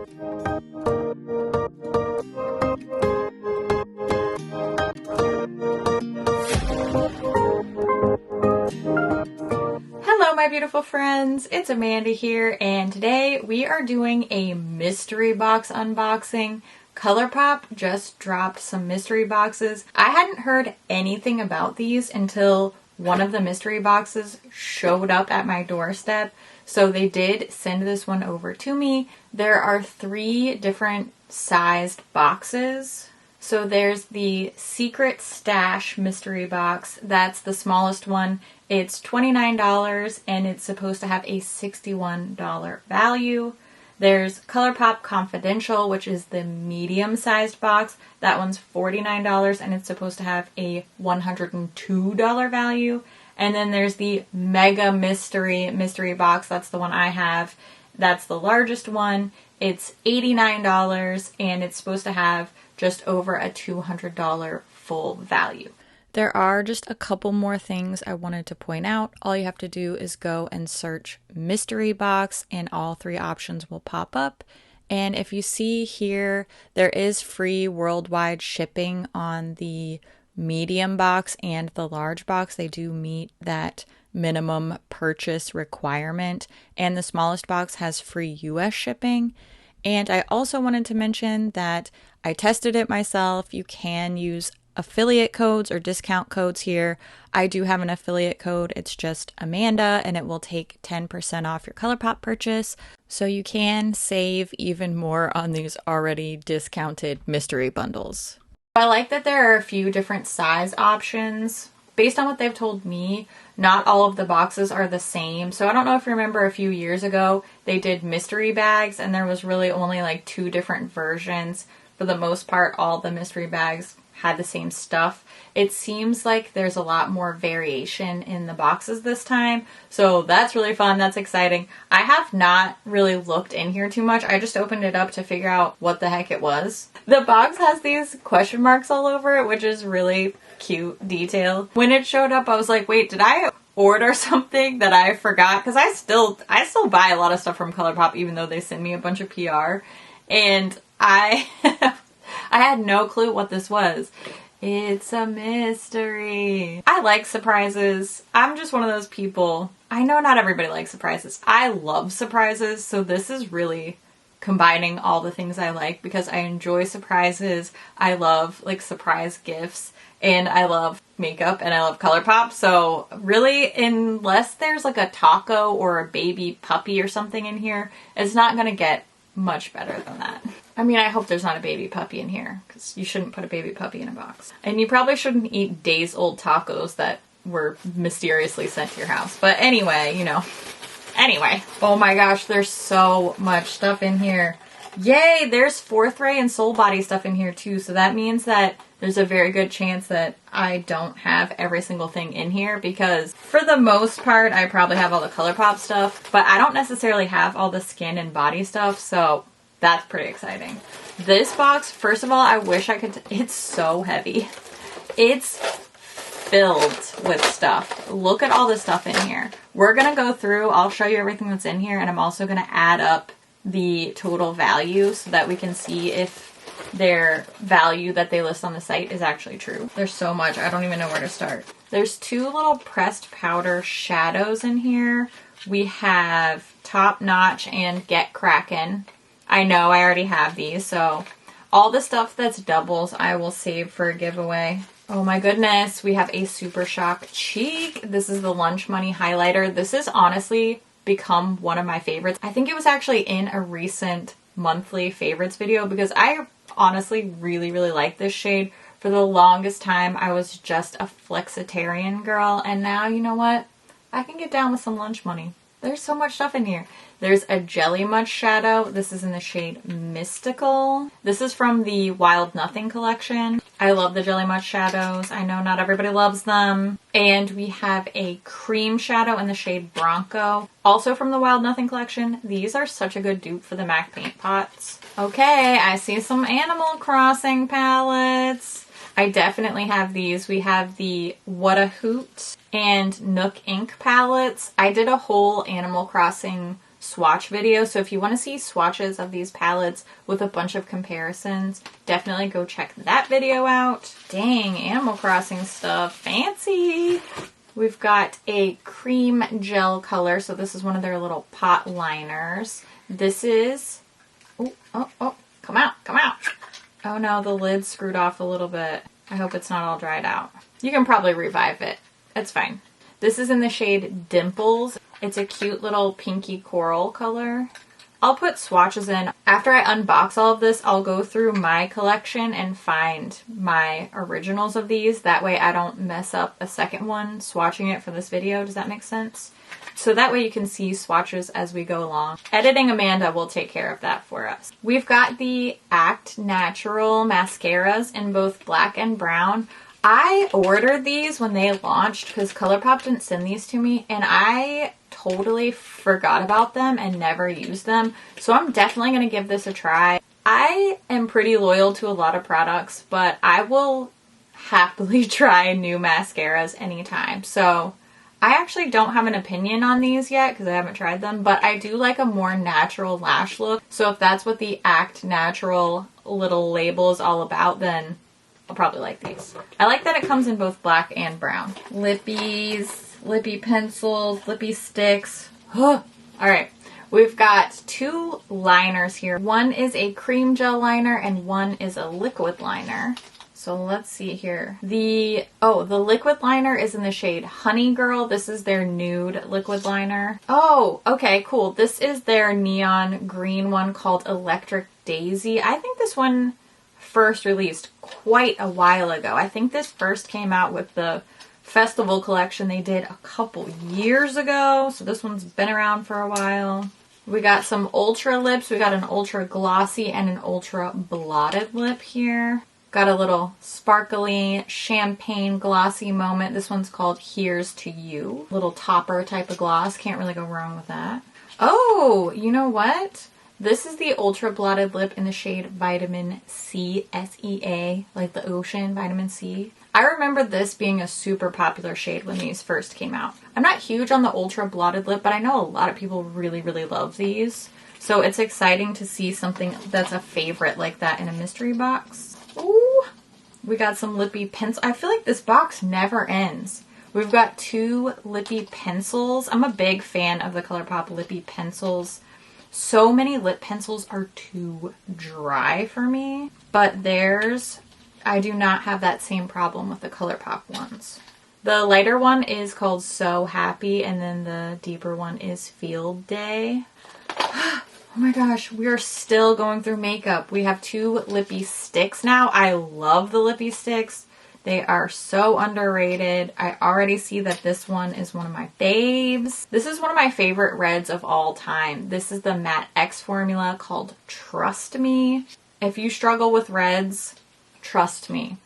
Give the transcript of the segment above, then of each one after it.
Hello my beautiful friends, it's Amanda here, and today we are doing a mystery box unboxing. ColourPop just dropped some mystery boxes. I hadn't heard anything about these until one of the mystery boxes showed up at my doorstep, so they did send this one over to me. There are 3 different sized boxes. So there's the Secret Stash mystery box. That's the smallest one. It's $29 and it's supposed to have a $61 value. There's ColourPop Confidential, which is the medium-sized box. That one's $49 and it's supposed to have a $102 value. And then there's the Mega mystery box. That's the one I have. That's the largest one. It's $89 and it's supposed to have just over a $200 full value. There are just a couple more things I wanted to point out. All you have to do is go and search mystery box and all 3 options will pop up. And if you see here, there is free worldwide shipping on the medium box and the large box. They do meet that minimum purchase requirement. And the smallest box has free US shipping. And I also wanted to mention that I tested it myself. You can use affiliate codes or discount codes here. I do have an affiliate code. It's just Amanda and it will take 10% off your ColourPop purchase. So you can save even more on these already discounted mystery bundles. I like that there are a few different size options. Based on what they've told me, not all of the boxes are the same. So I don't know if you remember a few years ago, they did mystery bags and there was really only like 2 different versions. For the most part, all the mystery bags had the same stuff. It seems like there's a lot more variation in the boxes this time. So that's really fun. That's exciting. I have not really looked in here too much. I just opened it up to figure out what the heck it was. The box has these question marks all over it, which is really cute detail. When it showed up, I was like, wait, did I order something that I forgot? Because I still buy a lot of stuff from ColourPop, even though they send me a bunch of PR. And I had no clue what this was. It's a mystery. I like surprises. I'm just one of those people. I know not everybody likes surprises. I love surprises, so this is really combining all the things I like because I enjoy surprises. I love like surprise gifts and I love makeup and I love ColourPop. So really, unless there's like a taco or a baby puppy or something in here, it's not gonna get much better than that. I mean, I hope there's not a baby puppy in here because you shouldn't put a baby puppy in a box. And you probably shouldn't eat days old tacos that were mysteriously sent to your house. But anyway, you know. Anyway. Oh my gosh, there's so much stuff in here. Yay, there's 4th Ray and Soul Body stuff in here too. So that means that there's a very good chance that I don't have every single thing in here because for the most part, I probably have all the ColourPop stuff, but I don't necessarily have all the skin and body stuff. So that's pretty exciting. This box, first of all, I wish I could, it's so heavy. It's filled with stuff. Look at all the stuff in here. We're going to go through, I'll show you everything that's in here, and I'm also going to add up the total value so that we can see if their value that they list on the site is actually true. There's so much, I don't even know where to start. There's 2 little pressed powder shadows in here. We have Top Notch and Get Crackin'. I know I already have these, so all the stuff that's doubles I will save for a giveaway. Oh my goodness, we have a Super Shock Cheek. This is the Lunch Money highlighter. This has honestly become one of my favorites. I think it was actually in a recent monthly favorites video because I honestly really like this shade. For the longest time, I was just a flexitarian girl, and now, you know what? I can get down with some Lunch Money. There's so much stuff in here. There's a Jelly Much shadow. This is in the shade Mystical. This is from the Wild Nothing collection. I love the Jelly Much shadows. I know not everybody loves them. And we have a cream shadow in the shade Bronco. Also from the Wild Nothing collection. These are such a good dupe for the MAC paint pots. Okay, I see some Animal Crossing palettes. I definitely have these. We have the What a Hoot and Nook Ink palettes. I did a whole Animal Crossing swatch video. So if you want to see swatches of these palettes with a bunch of comparisons, definitely go check that video out. Dang, Animal Crossing stuff. Fancy! We've got a cream gel color. So this is one of their little pot liners. This is... Oh, come out, come out. Oh no, the lid's screwed off a little bit. I hope it's not all dried out. You can probably revive it. It's fine. This is in the shade Dimples. It's a cute little pinky coral color. I'll put swatches in. After I unbox all of this, I'll go through my collection and find my originals of these. That way I don't mess up a second one swatching it for this video. Does that make sense? So that way you can see swatches as we go along. Editing Amanda will take care of that for us. We've got the Act Natural mascaras in both black and brown. I ordered these when they launched because ColourPop didn't send these to me, and I totally forgot about them and never used them. So I'm definitely going to give this a try. I am pretty loyal to a lot of products, but I will happily try new mascaras anytime. So I actually don't have an opinion on these yet because I haven't tried them, but I do like a more natural lash look. So if that's what the Act Natural little label is all about, then I'll probably like these. I like that it comes in both black and brown. Lippies, Lippy Pencils, Lippy Sticks. All right, we've got two liners here. One is a cream gel liner and one is a liquid liner. So let's see here. The liquid liner is in the shade Honey Girl. This is their nude liquid liner. Oh, okay, cool. This is their neon green one called Electric Daisy. I think this one first released quite a while ago. I think this first came out with the festival collection they did a couple years ago. So this one's been around for a while. We got some ultra lips. We got an ultra glossy and an ultra blotted lip here. Got a little sparkly champagne glossy moment. This one's called Here's to You. Little topper type of gloss. Can't really go wrong with that. Oh, you know what? This is the ultra blotted lip in the shade Vitamin C, S-E-A, like the ocean, vitamin C. I remember this being a super popular shade when these first came out. I'm not huge on the ultra blotted lip, but I know a lot of people really, really love these. So it's exciting to see something that's a favorite like that in a mystery box. Ooh, we got some Lippy Pencils. I feel like this box never ends. We've got two Lippy Pencils. I'm a big fan of the ColourPop Lippy Pencils. So many lip pencils are too dry for me, but theirs, I do not have that same problem with the ColourPop ones. The lighter one is called So Happy, and then the deeper one is Field Day. Oh my gosh, we are still going through makeup. We have two Lippy Sticks now. I love the Lippy Sticks. They are so underrated. I already see that this one is one of my faves. This is one of my favorite reds of all time. This is the Matte X formula called Trust Me. If you struggle with reds, trust me,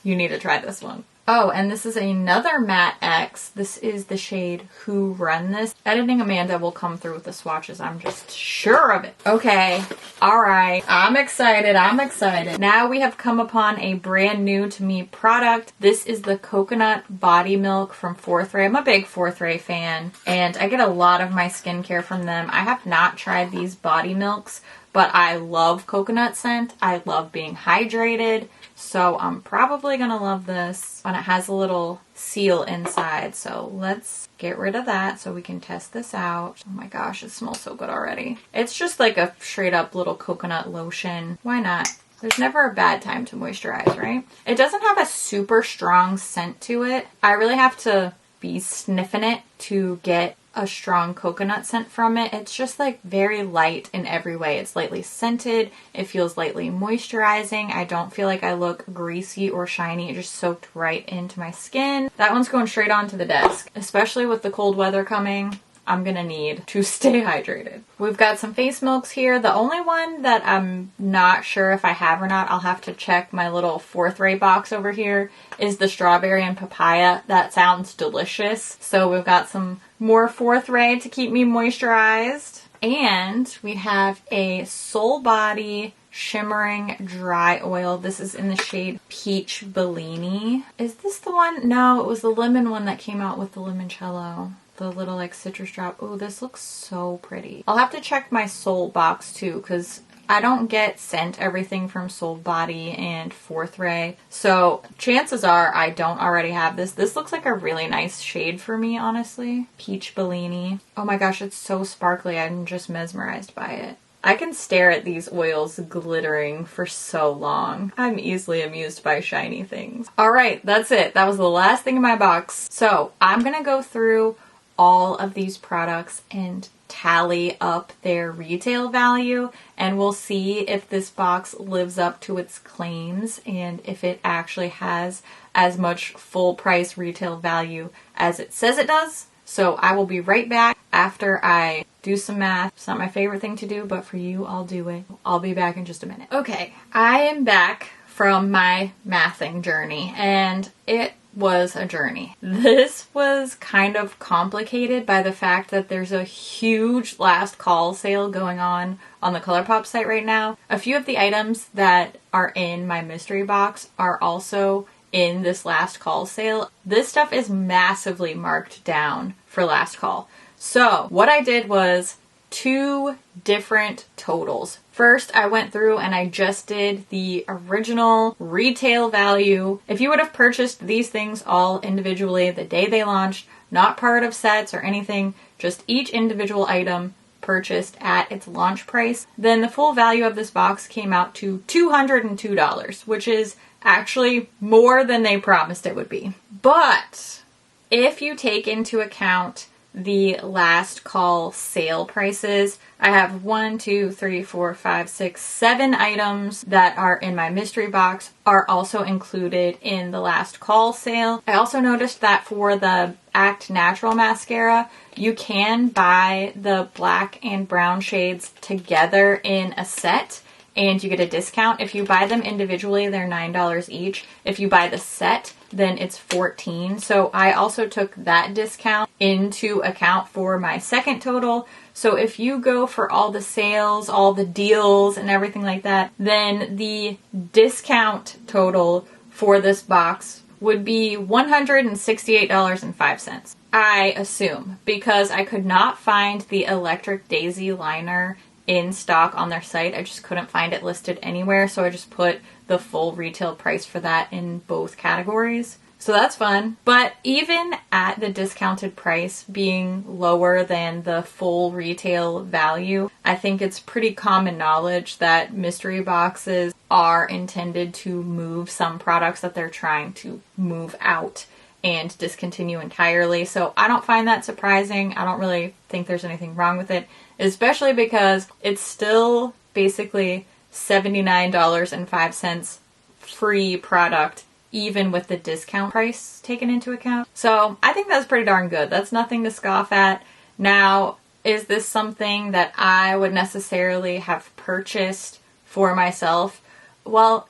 you need to try this one. Oh, and this is another Matte X. This is the shade Who Run This. Editing Amanda will come through with the swatches. I'm just sure of it. Okay. All right. I'm excited. I'm excited. Now we have come upon a brand new to me product. This is the Coconut Body Milk from Fourth Ray. I'm a big Fourth Ray fan, and I get a lot of my skincare from them. I have not tried these body milks, but I love coconut scent. I love being hydrated. So I'm probably gonna love this. And it has a little seal inside. So let's get rid of that so we can test this out. Oh my gosh, it smells so good already. It's just like a straight up little coconut lotion. Why not? There's never a bad time to moisturize, right? It doesn't have a super strong scent to it. I really have to be sniffing it to get a strong coconut scent from it. It's just like very light in every way. It's lightly scented. It feels lightly moisturizing. I don't feel like I look greasy or shiny. It just soaked right into my skin. That one's going straight onto the desk, especially with the cold weather coming. I'm gonna need to stay hydrated. We've got some face milks here. The only one that I'm not sure if I have or not, I'll have to check my little Fourth Ray box over here, is the strawberry and papaya. That sounds delicious. So we've got some more Fourth Ray to keep me moisturized. And we have a Soul Body Shimmering Dry Oil. This is in the shade Peach Bellini. Is this the one? No, it was the lemon one that came out with the limoncello. the little like citrus drop. Oh, this looks so pretty. I'll have to check my Soul box too, because I don't get sent everything from Soul Body and Fourth Ray. So chances are I don't already have this. This looks like a really nice shade for me, honestly. Peach Bellini. Oh my gosh, it's so sparkly. I'm just mesmerized by it. I can stare at these oils glittering for so long. I'm easily amused by shiny things. All right, that's it. That was the last thing in my box. So I'm gonna go through all of these products and tally up their retail value, and we'll see if this box lives up to its claims and if it actually has as much full price retail value as it says it does. So I will be right back after I do some math. It's not my favorite thing to do, but for you, I'll do it. I'll be back in just a minute. Okay, I am back from my mathing journey, and it was a journey. This was kind of complicated by the fact that there's a huge last call sale going on the ColourPop site right now. A few of the items that are in my mystery box are also in this last call sale. This stuff is massively marked down for last call. So what I did was 2 different totals. First, I went through and I just did the original retail value. If you would have purchased these things all individually the day they launched, not part of sets or anything, just each individual item purchased at its launch price, then the full value of this box came out to $202, which is actually more than they promised it would be. But if you take into account the last call sale prices, I have 1, 2, 3, 4, 5, 6, 7 items that are in my mystery box are also included in the last call sale. I also noticed that for the Act Natural mascara, you can buy the black and brown shades together in a set and you get a discount. If you buy them individually, they're $9 each. If you buy the set, then it's $14. So I also took that discount into account for my second total. So if you go for all the sales, all the deals and everything like that, then the discount total for this box would be $168.05. I assume, because I could not find the Electric Daisy liner in stock on their site. I just couldn't find it listed anywhere, so I just put the full retail price for that in both categories. So that's fun. But even at the discounted price being lower than the full retail value, I think it's pretty common knowledge that mystery boxes are intended to move some products that they're trying to move out and discontinue entirely. So I don't find that surprising. I don't really think there's anything wrong with it, especially because it's still basically $79.05 free product, even with the discount price taken into account. So I think that's pretty darn good. That's nothing to scoff at. Now, is this something that I would necessarily have purchased for myself? Well,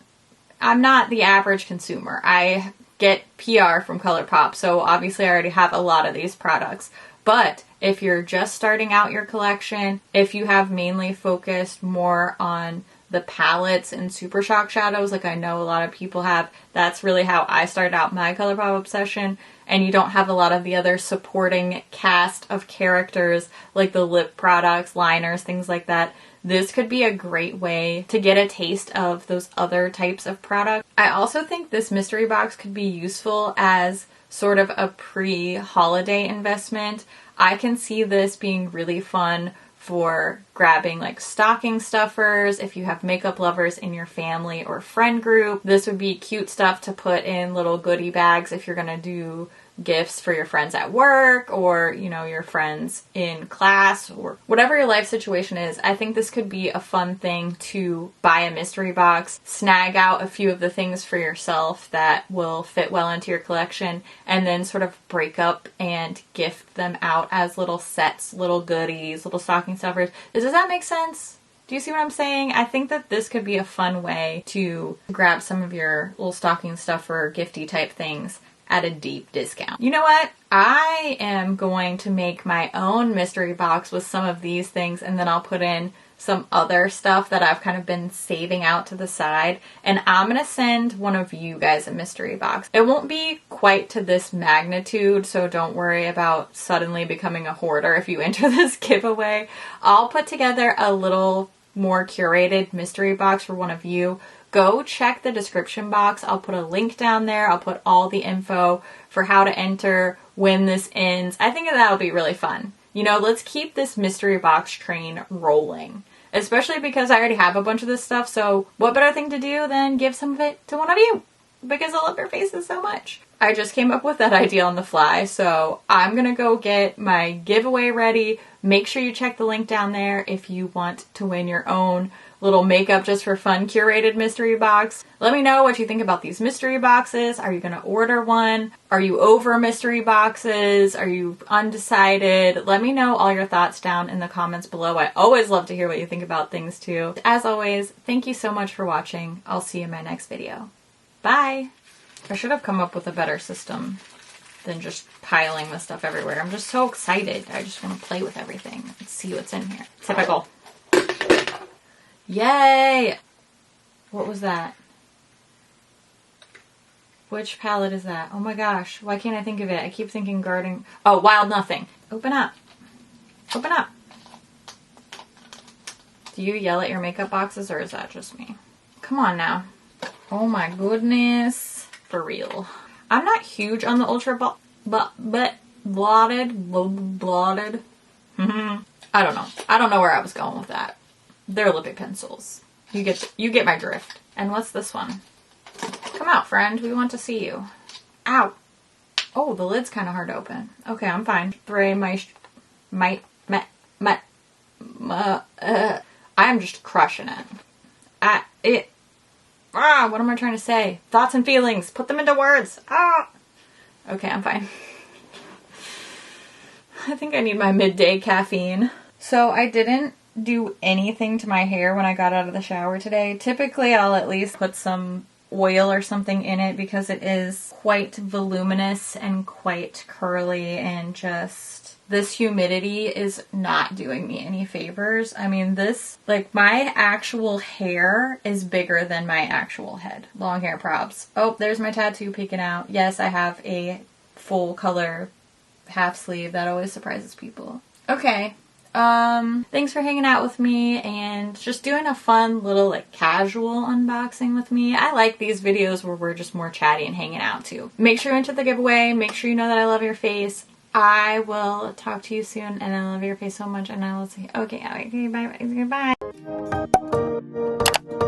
I'm not the average consumer. I get PR from ColourPop, so obviously I already have a lot of these products. But if you're just starting out your collection, if you have mainly focused more on the palettes and Super Shock shadows, like I know a lot of people have, that's really how I started out my ColourPop obsession, and you don't have a lot of the other supporting cast of characters like the lip products, liners, things like that, this could be a great way to get a taste of those other types of products. I also think this mystery box could be useful as sort of a pre-holiday investment. I can see this being really fun for grabbing like stocking stuffers. If you have makeup lovers in your family or friend group, this would be cute stuff to put in little goodie bags if you're gonna do gifts for your friends at work or, you know, your friends in class or whatever your life situation is. I think this could be a fun thing to buy a mystery box, snag out a few of the things for yourself that will fit well into your collection, and then sort of break up and gift them out as little sets, little goodies, little stocking stuffers. Does that make sense? Do you see what I'm saying? I think that this could be a fun way to grab some of your little stocking stuffer, gifty type things at a deep discount. You know what? I am going to make my own mystery box with some of these things, and then I'll put in some other stuff that I've kind of been saving out to the side, and I'm gonna send one of you guys a mystery box. It won't be quite to this magnitude, so don't worry about suddenly becoming a hoarder if you enter this giveaway. I'll put together a little more curated mystery box for one of you. Go check the description box. I'll put a link down there. I'll put all the info for how to enter, when this ends. I think that'll be really fun. You know, let's keep this mystery box train rolling, especially because I already have a bunch of this stuff. So what better thing to do than give some of it to one of you, because I love your faces so much. I just came up with that idea on the fly, so I'm gonna go get my giveaway ready. Make sure you check the link down there if you want to win your own little Makeup.Just.For.Fun curated mystery box. Let me know what you think about these mystery boxes. Are you gonna order one? Are you over mystery boxes? Are you undecided? Let me know all your thoughts down in the comments below. I always love to hear what you think about things too. As always, thank you so much for watching. I'll see you in my next video. Bye! I should have come up with a better system than just piling this stuff everywhere. I'm just so excited. I just want to play with everything and see what's in here. Typical. Yay! What was that? Which palette is that? Oh my gosh, why can't I think of it? I keep thinking Garden... Oh, Wild Nothing. Open up. Open up. Do you yell at your makeup boxes, or is that just me? Come on now. Oh my goodness. For real. I'm not huge on the Ultra Blotted. I don't know. I don't know where I was going with that. They're Lippy Pencils. You get my drift. And what's this one? Come out, friend. We want to see you. Ow. Oh, the lid's kind of hard to open. Okay, I'm fine. I'm just crushing it. What am I trying to say? Thoughts and feelings. Put them into words. Okay, I'm fine. I think I need my midday caffeine. So I didn't do anything to my hair when I got out of the shower today. Typically, I'll at least put some oil or something in it because it is quite voluminous and quite curly, and just this humidity is not doing me any favors. I mean, this, like, my actual hair is bigger than my actual head. Long hair props. Oh, there's my tattoo peeking out. Yes, I have a full color half sleeve. That always surprises people. Okay. Thanks for hanging out with me and just doing a fun little, like, casual unboxing with me. I like these videos where we're just more chatty and hanging out too. Make sure you enter the giveaway. Make sure you know that I love your face. I will talk to you soon, and I love your face so much, and I will see you. Okay, bye. Bye.